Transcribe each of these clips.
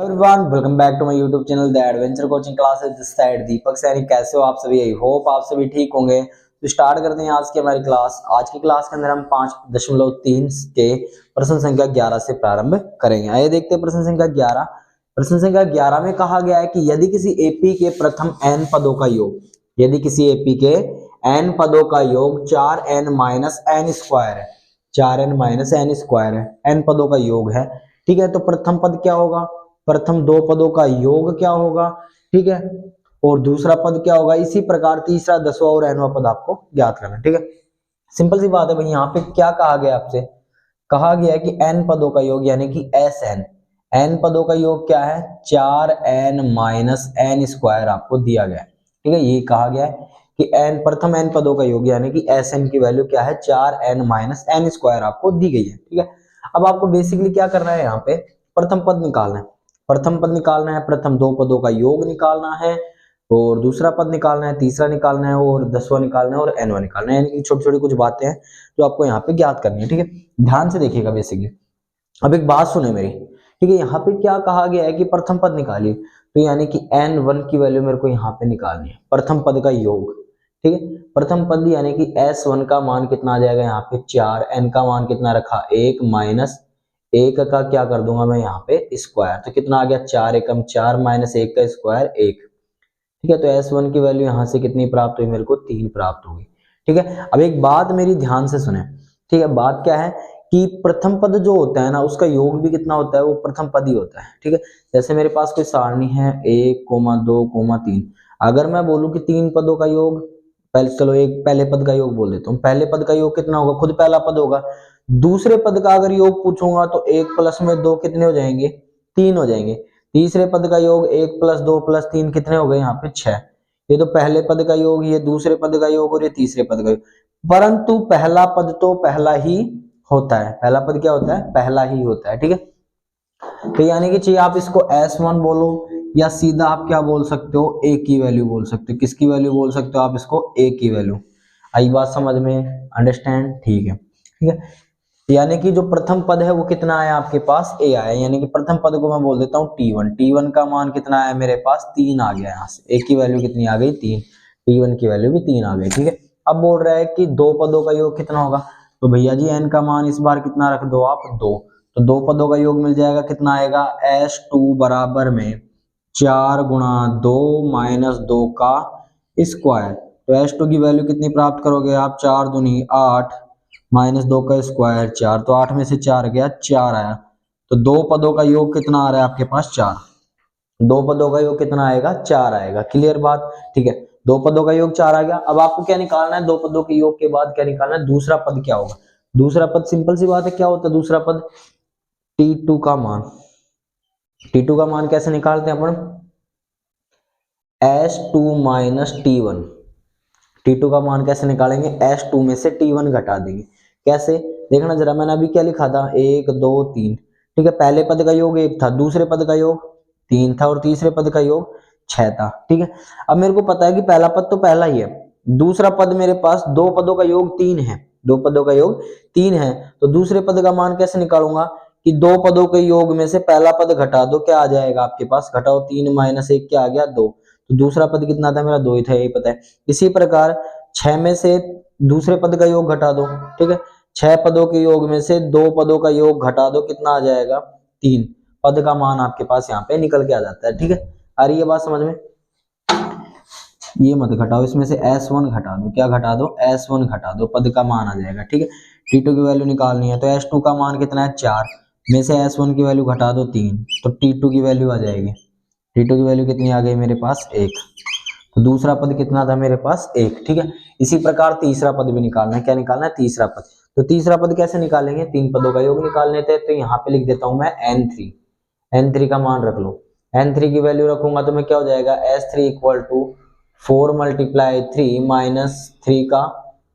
Everyone, welcome back to my YouTube channel the adventure coaching classes. This side Deepak Saini. कैसे हो आप सभी? I hope आप सभी ठीक होंगे। तो स्टार्ट करते हैं आज की हमारी क्लास। आज की क्लास के अंदर हम 5.3 के प्रश्न संख्या 11 से प्रारंभ करेंगे। आइए देखते हैं प्रश्न संख्या 11। प्रश्न संख्या 11 में कहा गया है कि यदि किसी एपी के प्रथम n पदों का योग, यदि किसी एपी के n पदों का योग 4n माइनस n स्क्वायर है, 4n माइनस n स्क्वायर है, n पदों का योग है, ठीक है। तो प्रथम पद क्या होगा? प्रथम दो पदों का योग क्या होगा, ठीक है, और दूसरा पद क्या होगा। इसी प्रकार तीसरा, दसवां और nवां पद आपको ज्ञात करना है, ठीक है। सिंपल सी बात है भाई। यहाँ पे क्या कहा गया आपसे? कहा गया है कि n पदों का योग यानी कि Sn, n पदों का योग क्या है? 4n माइनस n स्क्वायर आपको दिया गया है, ठीक है। ये कहा गया है कि n प्रथम n पदों का योग यानी कि Sn की वैल्यू क्या है? 4n माइनस n स्क्वायर आपको दी गई है, ठीक है। अब आपको बेसिकली क्या करना है? यहाँ पे प्रथम पद निकालना है। प्रथम पद निकालना है, प्रथम दो पदों का योग निकालना है, और दूसरा पद निकालना है, तीसरा निकालना है, और दसवां निकालना है, और nवां निकालना है। यानी कि छोटी छोटी कुछ बातें हैं जो आपको यहाँ पे ज्ञात करनी है, ठीक है। ध्यान से देखिएगा बेसिकली। अब एक बात सुने मेरी, ठीक है। यहाँ पे क्या कहा गया है कि प्रथम पद निकालिए, तो यानी कि n1 की वैल्यू मेरे को यहाँ पे निकालनी है, प्रथम पद का योग, ठीक है। प्रथम पद यानी कि S1 का मान कितना आ जाएगा? यहाँ पे 4, n का मान कितना रखा? 1 माइनस 1 का क्या कर दूंगा मैं यहाँ पे? स्क्वायर। तो कितना आ गया? 4 एकम 4 माइनस 1 का स्क्वायर 1, ठीक है। तो S1 की वैल्यू यहाँ से कितनी प्राप्त हुई? मेरे को 3 प्राप्त होगी, ठीक है। अब एक बात मेरी ध्यान से सुने, ठीक है। बात क्या है कि प्रथम पद जो होता है ना, उसका योग भी कितना होता है? वो प्रथम पद ही होता है, ठीक है। जैसे मेरे पास कोई सारणी है 1,2,3। अगर मैं बोलूं कि 3 पदों का योग, पहले चलो एक पहले पद का योग बोल देता हूँ। पहले पद का योग कितना होगा? खुद पहला पद होगा। दूसरे पद का अगर योग पूछूंगा तो 1 प्लस में 2 कितने हो जाएंगे? 3 हो जाएंगे। तीसरे पद का योग 1 प्लस 2 प्लस 3 कितने हो गए? यहाँ पे 6। ये तो पहले पद का योग, ये दूसरे पद का योग, और ये तीसरे पद का योग। परंतु पहला पद तो पहला ही होता है। पहला पद क्या होता है? पहला ही होता है, ठीक है। तो यानी कि चाहिए आप इसको S1 बोलो, या सीधा आप क्या बोल सकते हो? A की वैल्यू बोल सकते हो। किसकी वैल्यू बोल सकते हो आप इसको? A की वैल्यू। आई बात समझ में? अंडरस्टैंड? ठीक है, ठीक है। यानी कि जो प्रथम पद है वो कितना आया आपके पास? A आया। यानी कि प्रथम पद को मैं बोल देता हूँ T1। T1 का मान कितना आया मेरे पास? 3 आ गया। यहाँ से A की वैल्यू कितनी आ गई? 3। T1 की वैल्यू भी 3 आ गई, ठीक है। अब बोल रहा है कि दो पदों का योग कितना होगा? तो भैया जी n का मान इस बार कितना रख दो आप? 2। तो दो पदों का योग मिल जाएगा, कितना आएगा? S2 बराबर में 4 गुणा 2 माइनस 2 का स्क्वायर। तो S2 की वैल्यू कितनी प्राप्त करोगे आप? 4 दूनी 8 माइनस 2 का स्क्वायर 4। तो 8 में से 4 गया, 4 आया। तो दो पदों का योग कितना आ रहा है आपके पास? 4। दो पदों का योग कितना आएगा? 4 आएगा। क्लियर बात? ठीक है। दो पदों का योग 4 आ गया। अब आपको क्या निकालना है? दो पदों के योग के बाद क्या निकालना है? दूसरा पद क्या होगा? दूसरा पद सिंपल सी बात है, क्या होता है दूसरा पद? T2 का मान। T2 का मान कैसे निकालते हैं अपन? S2 minus T1। T2 का मान कैसे निकालेंगे? S2 में से T1 घटा देंगे। कैसे? देखना जरा, मैंने अभी क्या लिखा था? 1 2 3, ठीक है। पहले पद का योग 1 था, दूसरे पद का योग 3 था, और तीसरे पद का योग 6 था, ठीक है। अब मेरे को पता है कि पहला पद तो पहला ही है, दूसरा पद मेरे पास दो पदों का योग 3 है, दो पदों का योग 3 है। तो दूसरे पद का मान कैसे निकालूंगा? कि दो पदों के योग में से पहला पद घटा दो, क्या आ जाएगा आपके पास? घटाओ 3 माइनस 1 क्या आ गया? 2। तो दूसरा पद कितना था मेरा? 2 ही था, यही पता है। इसी प्रकार 6 में से दूसरे पद का योग घटा दो, ठीक है। 6 पदों के योग में से दो पदों का योग घटा दो, कितना आ जाएगा? 3। पद का मान आपके पास यहाँ पे निकल के आ जाता है, ठीक है। आ रही है बात समझ में? ये मत घटाओ, इसमें से S1 घटा दो। क्या घटा दो? S1 घटा दो, पद का मान आ जाएगा, ठीक है। T2 की वैल्यू निकालनी है, तो S2 का मान कितना है? 4 में से S1 की वैल्यू घटा दो 3, तो T2 की वैल्यू आ जाएगी। T2 की वैल्यू कितनी आ गई मेरे पास? 1। तो दूसरा पद कितना था मेरे पास? 1, ठीक है। इसी प्रकार तीसरा पद भी निकालना है। क्या निकालना है? तीसरा पद। तो तीसरा पद कैसे निकालेंगे? 3 पदों का योग निकालने थे, तो यहाँ पे लिख देता हूं मैं N3। N3 का मान रख लो। N3 की वैल्यू रखूंगा तो मैं क्या हो जाएगा? S3 equal to 4 multiply 3 minus 3 का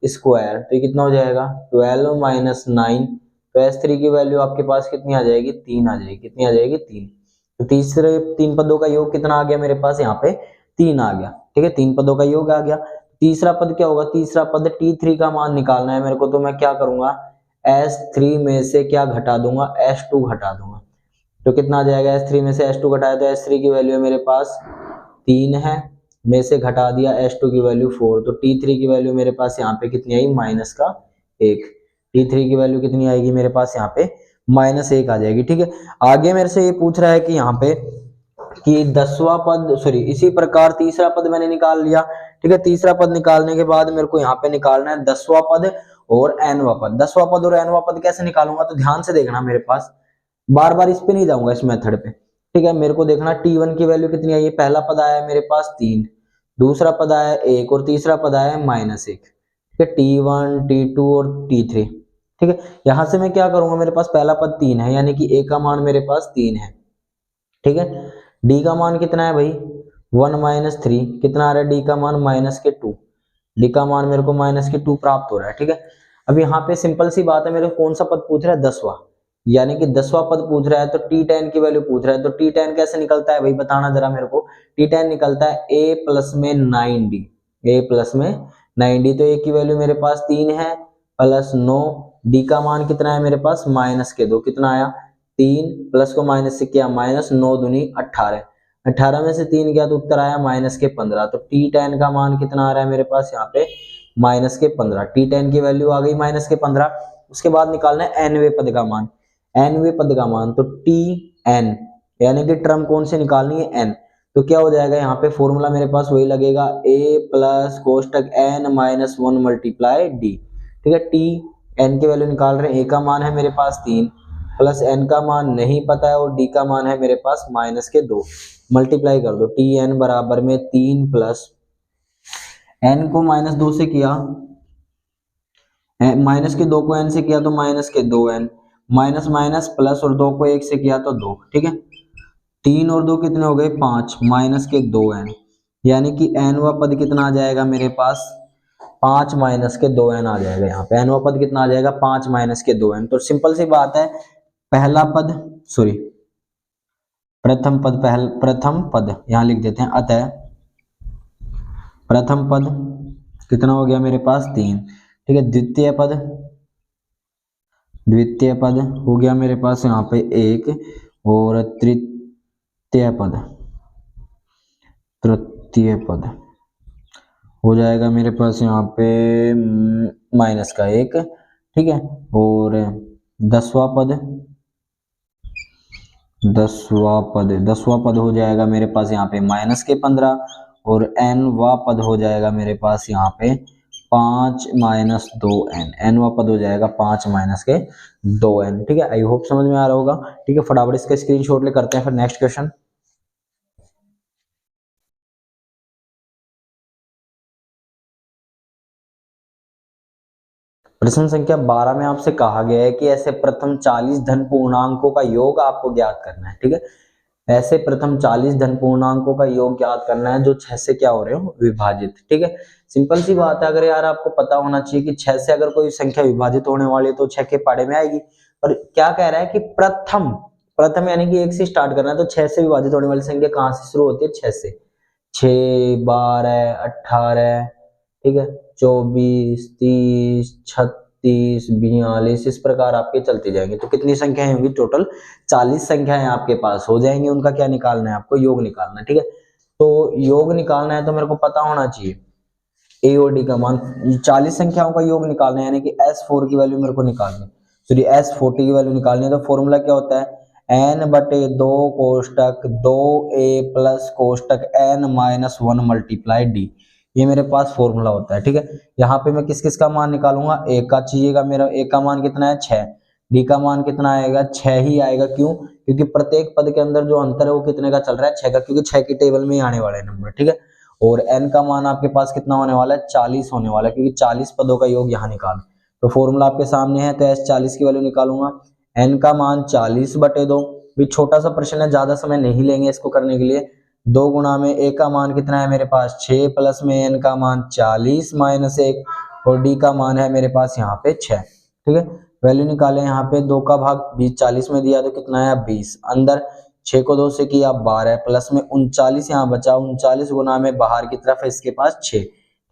स्क्वायर। तो ये कितना हो जाएगा? 12 माइनस 9। तो S3 की वैल्यू आपके पास कितनी आ जाएगी? 3 आ जाएगी। कितनी आ जाएगी? 3। तो तीसरे 3 पदों का योग कितना आ गया मेरे पास? यहाँ पे 3 आ गया, ठीक है। 3 पदों का योग आ गया। तीसरा पद क्या होगा? तीसरा पद T3 का मान निकालना है मेरे को, तो मैं क्या करूंगा? S3 में से क्या घटा दूंगा? S2 घटा दूंगा। तो कितना आ जाएगा, S3 में से S2 घटाया तो S3 की वैल्यू मेरे पास 3 है, में से घटा दिया S2 की वैल्यू 4, तो T3 की वैल्यू मेरे पास यहाँ पे कितनी आई, -1। T3 की वैल्यू कितनी आएगी मेरे पास यहाँ पे, -1 आ जाएगी। ठीक है, आगे मेरे से ये पूछ रहा है कि यहाँ पे कि 10वां पद, सॉरी इसी प्रकार तीसरा पद मैंने निकाल लिया। ठीक है, तीसरा पद निकालने के बाद मेरे को यहाँ पे निकालना है 10वां पद और nवां पद। 10वां पद और nवां पद कैसे निकालूंगा, तो ध्यान से देखना, मेरे पास बार बार इस पे नहीं जाऊंगा, इस मेथड पे। ठीक है, मेरे को देखना T1 की वैल्यू कितनी आई है, पहला पद आया है मेरे पास 3, दूसरा पद आया 1 और तीसरा पद आया है -1। ठीक है, T1, T2 और T3। ठीक है, यहां से मैं क्या करूंगा, मेरे पास पहला पद 3 है, यानी कि A का मान मेरे पास 3 है। ठीक है, D का मान कितना है भाई, 1 - 3, कितना आ रहा है D का मान -2। D का मान मेरे को -2 प्राप्त हो रहा है। ठीक है, अब यहाँ पे सिंपल सी बात है, मेरे को कौन सा पद पूछ रहा है, 10वां, यानी कि 10वां पद पूछ रहा है, तो T10 की वैल्यू पूछ रहा है, तो T10 कैसे निकलता है भाई, बताना जरा मेरे को। T10 निकलता है A प्लस में 9D, A प्लस में 9D, तो A की वैल्यू मेरे पास 3 है प्लस 9, D का मान कितना है मेरे पास -2, कितना आया 3, प्लस को माइनस से किया -9 दूनी 18, 18 में से 3 गया तो उत्तर आया -15, तो T10 का मान कितना आ रहा है मेरे पास यहाँ पे -15। T10 की वैल्यू आ गई -15। उसके बाद निकालना है nवें पद का मान, nवें पद का मान, तो Tn, यानी कि टर्म कौन से निकालनी है, n, तो क्या हो जाएगा यहाँ पे फॉर्मूला मेरे पास वही लगेगा, a प्लस कोष्टक n - 1 मल्टीप्लाई d। ठीक है, Tn की वैल्यू निकाल रहे हैं, a का मान है मेरे पास 3 प्लस n का मान नहीं पता है और d का मान है मेरे पास -2, मल्टीप्लाई कर दो, Tn बराबर में 3 प्लस n को -2 से किया, -2 को n से किया तो -2n, माइनस माइनस प्लस और 2 को 1 से किया तो 2। ठीक है, 3 और 2 कितने हो गए 5, -2n, यानी कि nवां पद कितना आ जाएगा मेरे पास 5 -2n आ जाएगा। यहाँ पे nवां पद कितना आ जाएगा 5 -2n। तो सिंपल सी बात है, पहला पद, सॉरी प्रथम पद, प्रथम पद यहाँ लिख देते हैं, अतः प्रथम पद कितना हो गया मेरे पास 3। ठीक है, द्वितीय पद हो गया मेरे पास यहाँ पे 1 और तृतीय पद हो जाएगा मेरे पास यहाँ पे -1। ठीक है, और 10वां पद हो जाएगा मेरे पास यहाँ पे -15 और nवां पद हो जाएगा मेरे पास यहाँ पे 5 -2n, nवां पद हो जाएगा 5 -2n। ठीक है, आई होप समझ में आ रहा होगा। ठीक है, फटाफट इसका स्क्रीनशॉट ले करते हैं फिर नेक्स्ट क्वेश्चन। प्रश्न संख्या 12 में आपसे कहा गया है कि ऐसे प्रथम 40 धन पूर्णांकों का योग आपको ज्ञात करना है। ठीक है, ऐसे प्रथम 40 धन पूर्णांकों का योग ज्ञात करना है जो 6 से क्या हो रहे हो विभाजित। ठीक है, सिंपल सी बात है, अगर यार आपको पता होना चाहिए कि 6 से अगर कोई संख्या विभाजित होने वाली है तो 6 के पाड़े में आएगी। और क्या कह रहा है कि प्रथम यानी कि 1 से स्टार्ट करना है, तो 6 से विभाजित होने वाली संख्या कहां से शुरू होती है, 6 से। 6, 12, 18, ठीक है, 24, 30, 36, 42, इस प्रकार आपके चलते जाएंगे। तो कितनी संख्याएं होंगी टोटल, 40 संख्याएं आपके पास हो जाएंगी। उनका क्या निकालना है आपको, योग निकालना है। ठीक है, तो योग निकालना है तो मेरे को पता होना चाहिए ए और डी का मान। 40 संख्याओं का योग निकालना है, यानी कि S4 की वैल्यू मेरे को निकालनी है, सॉरी S40 की वैल्यू निकालनी है। तो फॉर्मूला क्या होता है, n/2 कोष्टक 2a प्लस कोष्टक n - 1 मल्टीप्लाई डी, ये मेरे पास फॉर्मूला होता है। ठीक है, यहाँ पे मैं किस किस का मान निकालूंगा, ए का चाहिएगा, मेरा ए का मान कितना है 6, डी का मान कितना आएगा 6 ही आएगा। क्यों, क्योंकि प्रत्येक पद के अंदर जो अंतर है वो कितने का चल रहा है 6 का, क्योंकि 6 की टेबल में ही आने वाला है नंबर। ठीक है, और n का मान आपके पास कितना होने वाला है 40 होने वाला है, क्योंकि 40 पदों का योग यहाँ निकाल। तो फॉर्मूला आपके सामने है, तो S40 की वैल्यू निकालूंगा, n का मान 40/2। भी छोटा सा प्रश्न है, ज्यादा समय नहीं लेंगे इसको करने के लिए। 2 गुणा में a का मान कितना है मेरे पास 6 प्लस में n का मान 40 - 1 और d का मान है मेरे पास यहाँ पे 6। ठीक है, वैल्यू निकाले, यहाँ पे 2 का भाग 20 40 में दिया तो कितना है 20, अंदर 6 को 2 से किया 12 प्लस में 39 यहाँ बचा, 39 गुना में बाहर की तरफ है इसके पास 6।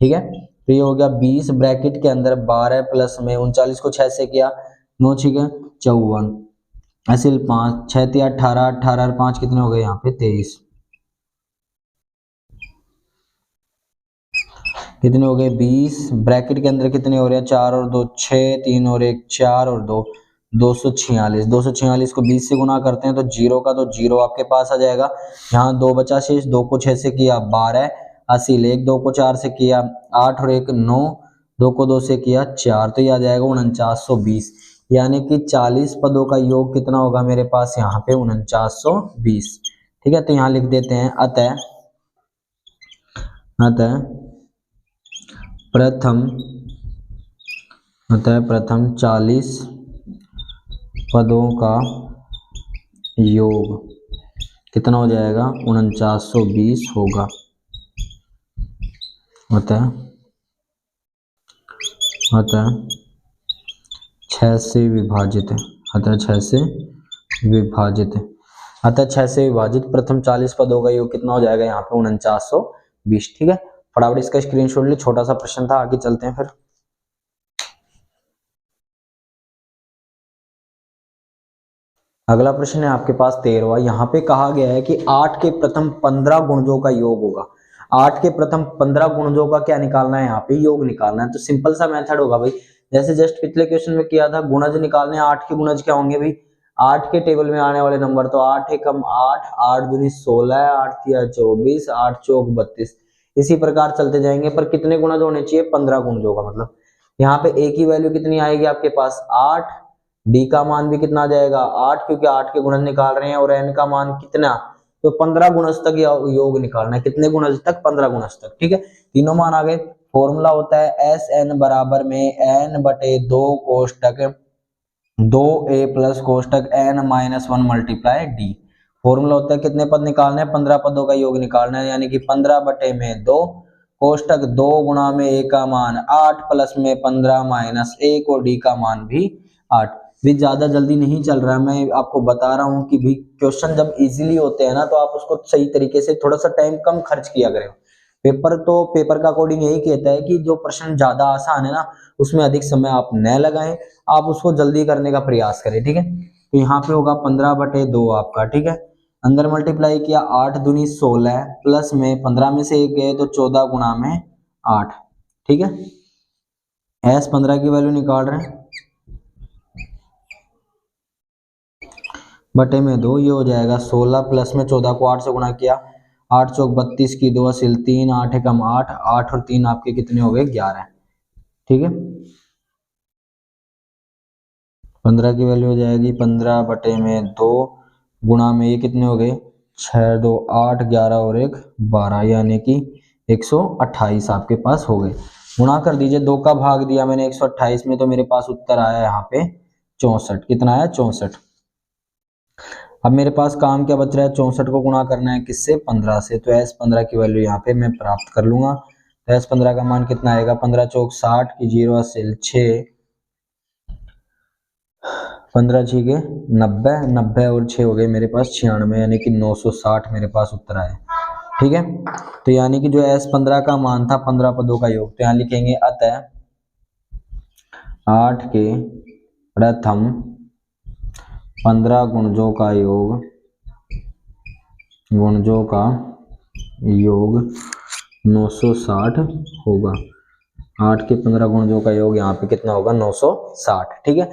ठीक है, तो ये हो गया 20 ब्रैकेट के अंदर 12 प्लस में 39 को 6 से किया 9 6 54, हासिल 5, 6 3 18, 18 और 5 कितने हो गए यहाँ पे 23, कितने हो गए 20, ब्रैकेट के अंदर कितने हो रहे हैं 4 और 2 6, 3 और 1 4 और 2 246, 246 को 20 से गुना करते हैं तो जीरो का तो जीरो आपके पास आ जाएगा। यहाँ 2 बचा शेष, 2 को 6 से किया 12, हासिल 1, 2 को 4 से किया 8 और 1 9, 2 को 2 से किया 4, तो ये आ जाएगा 4920, यानी कि 40 पदों का योग कितना होगा मेरे पास यहाँ पे 4920। ठीक है, तो यहाँ लिख देते हैं अतः अतः प्रथम अतः प्रथम 40 पदों का योग कितना हो जाएगा 4920 होगा। अतः 6 से विभाजित है, अतः 6 से विभाजित है, अतः 6 से विभाजित प्रथम 40 पदों का योग कितना हो जाएगा यहाँ पे 4920। ठीक है, फटाफट इसका स्क्रीनशॉट ले, छोटा सा प्रश्न था, आगे चलते हैं फिर। अगला प्रश्न है आपके पास 13वां। यहाँ पे कहा गया है कि 8 के प्रथम 15 गुणजों का योग होगा। 8 के प्रथम 15 गुणजों का क्या निकालना है, यहाँ पे योग निकालना है। तो सिंपल सा मेथड होगा भाई, जैसे जस्ट पिछले क्वेश्चन में किया था, गुणज निकालने। 8 के गुणज क्या होंगे भाई, 8 के टेबल में आने वाले नंबर तो 8 एकम 8, 8 दूनी 16, 8 तिया 24, 8 चौक 32, इसी प्रकार चलते जाएंगे। पर कितने गुणज होने चाहिए, 15 गुणजों का। मतलब यहाँ पे ए की वैल्यू कितनी आएगी आपके पास 8, डी का मान भी कितना आ जाएगा 8, क्योंकि 8 के गुणज निकाल रहे हैं, और एन का मान कितना, तो 15 गुणज तक योग निकालना है। कितने गुणज तक, 15 गुणज तक। ठीक है, तीनों मान आ गए। फॉर्मूला होता है एस एन बराबर में एन बटे 2 कोष्टक 2a प्लस कोष्टक n minus 1 multiply D. Formula होता है कितने पद निकालने हैं, 15 पदों का योग निकालना है, यानी कि 15 बटे में 2 कोष्टक 2 गुणा में a का मान 8 प्लस में 15 माइनस 1 और d का मान भी 8। भी ज्यादा जल्दी नहीं चल रहा है, मैं आपको बता रहा हूँ कि भी क्वेश्चन जब इजीली होते हैं ना, तो आप उसको सही तरीके से थोड़ा सा टाइम कम खर्च किया करें। पेपर का अकॉर्डिंग यही कहता है कि जो प्रश्न ज्यादा आसान है ना, उसमें अधिक समय आप न लगाएं, आप उसको जल्दी करने का प्रयास करें। ठीक है, तो यहाँ पे होगा 15 बटे 2 आपका। ठीक है, अंदर मल्टीप्लाई किया 8 दूनी 16 प्लस में 15 में से 1 गए तो 14 गुणा में 8। ठीक है, एस 15 की वैल्यू निकाल रहे हैं, बटे में 2, ये हो जाएगा 16 प्लस में 14 को 8 से गुणा किया, 8 चौक 32 की 2 हासिल 3, 8 एकम 8, 8 और 3 आपके कितने हो गए 11। ठीक है, 15 की वैल्यू हो जाएगी 15 बटे में 2 गुणा में ये कितने हो गए 6 2 8, 11 और 1 12, यानी कि 128 आपके पास हो गए। गुणा कर दीजिए, 2 का भाग दिया मैंने 128 में, तो मेरे पास उत्तर आया यहाँ पे 64। कितना आया 64। अब मेरे पास काम क्या बच रहा है, 64 को गुणा करना है किससे, 15 से। तो एस 15 की वैल्यू यहाँ पे मैं प्राप्त कर लूंगा। तो एस 15 का मान कितना आएगा, 15 चौक 60 की 0 हासिल 6, 15 6 के 90, 90 और 6 हो गए मेरे पास 96, यानी कि 960 मेरे पास उत्तर आए। ठीक है, तो यानी कि जो एस 15 का मान था 15 पदों का योग, तो यहाँ लिखेंगे अतः 8 के प्रथम 15 गुणजों का योग 960 होगा। 8 के 15 गुणजों का योग यहाँ पे कितना होगा 960। ठीक है,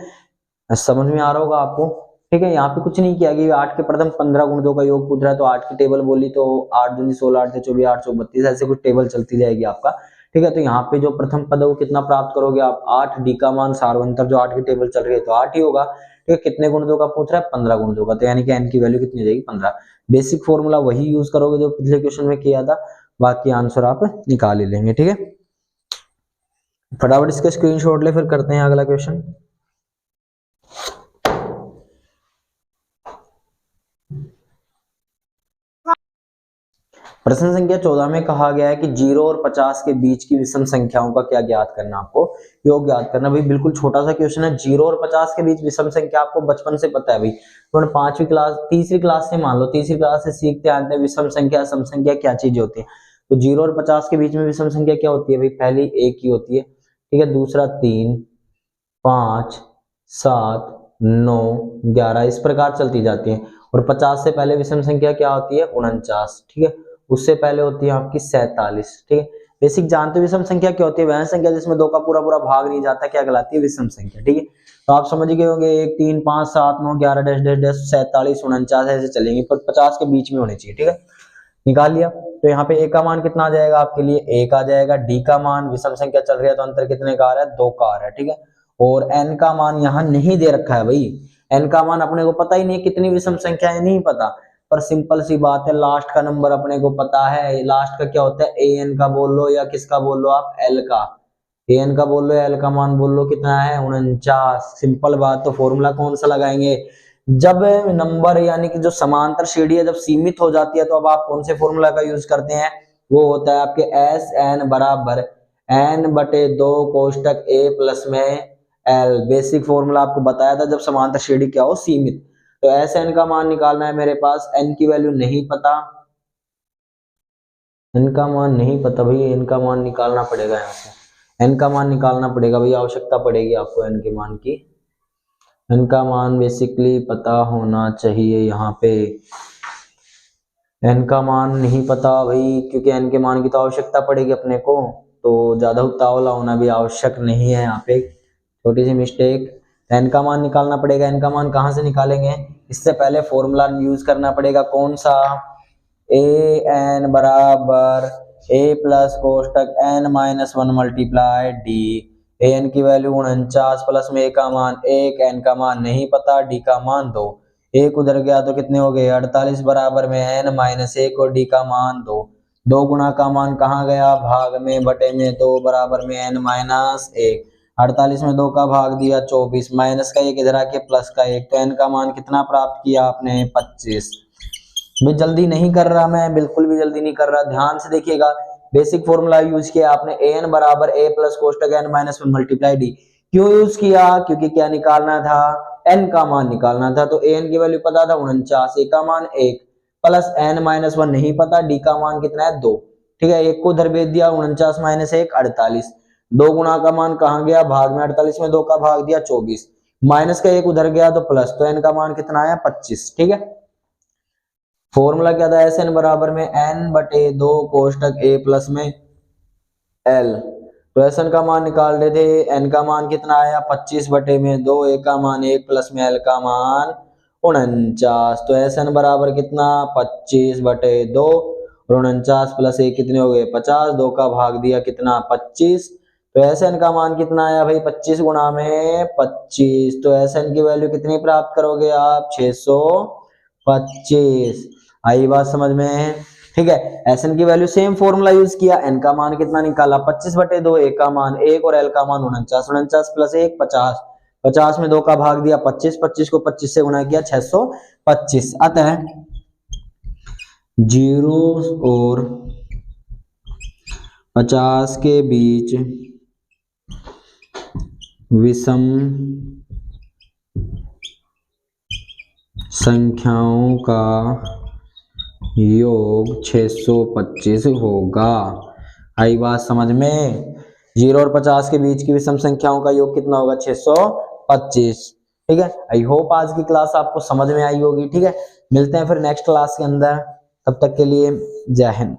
समझ में आ रहा होगा आपको। ठीक है, यहाँ पे कुछ नहीं किया गया, 8 के प्रथम 15 गुणजों का योग पूछ रहा है, तो 8 की टेबल बोली तो 8 दूनी 16, 8 24, 8 चौक 32, ऐसे कुछ टेबल चलती जाएगी आपका। ठीक है, तो यहाँ पे जो प्रथम पद है वो कितना प्राप्त करोगे आप 8, डी का मान सार्वंतर जो 8 की टेबल चल रही है तो 8 ही होगा। ठीक है, कितने गुणजों का पूछ रहा है 15 गुणजों का, तो यानी कि एन की वैल्यू कितनी हो जाएगी 15। बेसिक फॉर्मूला वही यूज करोगे जो पिछले क्वेश्चन में किया था, बाकी आंसर आप निकाल ही लेंगे। ठीक है, फटाफट इसका स्क्रीनशॉट ले, फिर करते हैं अगला क्वेश्चन। प्रश्न संख्या 14 में कहा गया है कि 0 और 50 के बीच की विषम संख्याओं का क्या ज्ञात करना, आपको योग ज्ञात करना। भाई बिल्कुल छोटा सा क्वेश्चन है, 0 और 50 के बीच विषम संख्या आपको बचपन से पता है भाई, तो 5वीं क्लास तीसरी क्लास से मान लो, तीसरी क्लास से सीखते आते हैं विषम संख्या सम संख्या क्या चीज होती है। तो 0 और 50 के बीच में विषम संख्या क्या होती है भाई, पहली 1 ही होती है। ठीक है, दूसरा 3 5 7 9, 11 इस प्रकार चलती जाती है। और 50 से पहले विषम संख्या क्या होती है? 49, ठीक है। उससे पहले होती है आपकी 47, ठीक है। बेसिक जानते हो विषम संख्या क्या होती है? वह संख्या जिसमें 2 का पूरा पूरा भाग नहीं जाता, क्या कहलाती है? विषम संख्या, ठीक है। तो आप समझ गए होंगे 1, 3, 5, 7, 9, 11 डैश डैश डैश 47, 49 ऐसे चलेंगे, पर 50 के बीच में होने चाहिए, ठीक है। निकाल लिया। तो यहाँ पे ए का मान कितना आ जाएगा आपके लिए? 1 आ जाएगा। डी का मान, विषम संख्या चल रही है तो अंतर कितने का आ रहा है? 2 का आ रहा है, ठीक है। और एन का मान यहाँ नहीं दे रखा है भाई, एन का मान अपने को पता ही नहीं, कितनी विषम संख्या है नहीं पता, पर सिंपल सी बात है लास्ट का नंबर अपने को पता है। लास्ट का क्या होता है? ए एन का बोल लो या किसका बोल लो आप? एल का। ए एन का बोल लो या एल का मान बोल लो, कितना है? 49। सिंपल बात। तो फॉर्मूला कौन सा लगाएंगे? जब नंबर यानी कि जो समांतर श्रेणी है जब सीमित हो जाती है तो अब आप कौन से फॉर्मूला का यूज करते हैं? वो होता है आपके एस एन बराबर एन बटे 2 कोष्टक ए प्लस में एल। बेसिक फॉर्मूला आपको बताया था जब समांतर श्रेणी क्या हो? सीमित। तो एस एन का मान निकालना है मेरे पास, एन की वैल्यू नहीं पता, एन का मान नहीं पता भाई, एन का मान निकालना पड़ेगा यहाँ से, एन का मान निकालना पड़ेगा भाई, आवश्यकता पड़ेगी आपको एन के मान की। एन का मान बेसिकली पता होना चाहिए यहाँ पे, एन का मान नहीं पता भाई, क्योंकि एन के मान की तो आवश्यकता पड़ेगी अपने को, तो ज्यादा उतावला होना भी आवश्यक नहीं है यहाँ पे, छोटी सी मिस्टेक। एन का मान निकालना पड़ेगा। एन का मान कहाँ से निकालेंगे? इससे पहले फॉर्मूला यूज करना पड़ेगा, कौन सा? ए एन बराबर ए प्लस कोष्टक N minus 1 multiply D. A N की वैल्यू 49 प्लस में ए का मान 1, एन का मान नहीं पता, डी का मान 2। एक उधर गया तो कितने हो गए? 48 बराबर में एन माइनस 1 और डी का मान 2। 2 गुणा का मान कहाँ गया? भाग में, बटे में 2 बराबर में एन माइनस 1। 48 में 2 का भाग दिया 24, माइनस का 1 इधर आके प्लस का 1, तो एन का मान कितना प्राप्त किया आपने? 25। मैं जल्दी नहीं कर रहा, मैं बिल्कुल भी जल्दी नहीं कर रहा, ध्यान से देखिएगा। बेसिक फॉर्मूला यूज किया आपने, ए एन बराबर ए प्लस कोष्टक एन माइनस 1 मल्टीप्लाई डी। क्यों यूज किया? क्योंकि क्या निकालना था? एन का मान निकालना था। तो ए एन की वैल्यू पता था 49, ए का मान 1 प्लस एन माइनस 1 नहीं पता, डी का मान कितना है? 2, ठीक है। एक को उधर भेज दिया, 49 माइनस 1 48। 2 गुणा का मान कहाँ गया? भाग में। 48 में 2 का भाग दिया 24, माइनस का 1 उधर गया तो प्लस, तो एन का मान कितना आया? 25, ठीक है। फॉर्मूला क्या था? एस एन बराबर में एन बटे 2 कोष्टक ए प्लस में एल। तो एस एन का मान निकाल रहे थे, एन का मान कितना आया? 25 बटे में 2, ए का मान 1 प्लस में एल का मान 49। तो एस एन बराबर कितना? 25 बटे 2 और 49 प्लस 1 कितने हो गए? 50। 2 का भाग दिया कितना? 25। तो एस एन का मान कितना आया भाई? 25 गुणा में 25। तो एस एन की वैल्यू कितनी प्राप्त करोगे आप? 625। आई बात समझ में? ठीक है। एस एन की वैल्यू सेम फॉर्मूला यूज किया, एन का मान कितना निकाला? 25 बटे 2, ए का मान 1 और एल का मान 49। 49 प्लस 1 50, 50 में 2 का भाग दिया 25, 25 को 25 से गुणा किया 625। अतः 0 और 50 के बीच विषम संख्याओं का योग 625 होगा। आई बात समझ में? 0 और 50 के बीच की विषम संख्याओं का योग कितना होगा? 625, ठीक है। आई होप आज की क्लास आपको समझ में आई होगी, ठीक है। मिलते हैं फिर नेक्स्ट क्लास के अंदर, तब तक के लिए जय हिंद।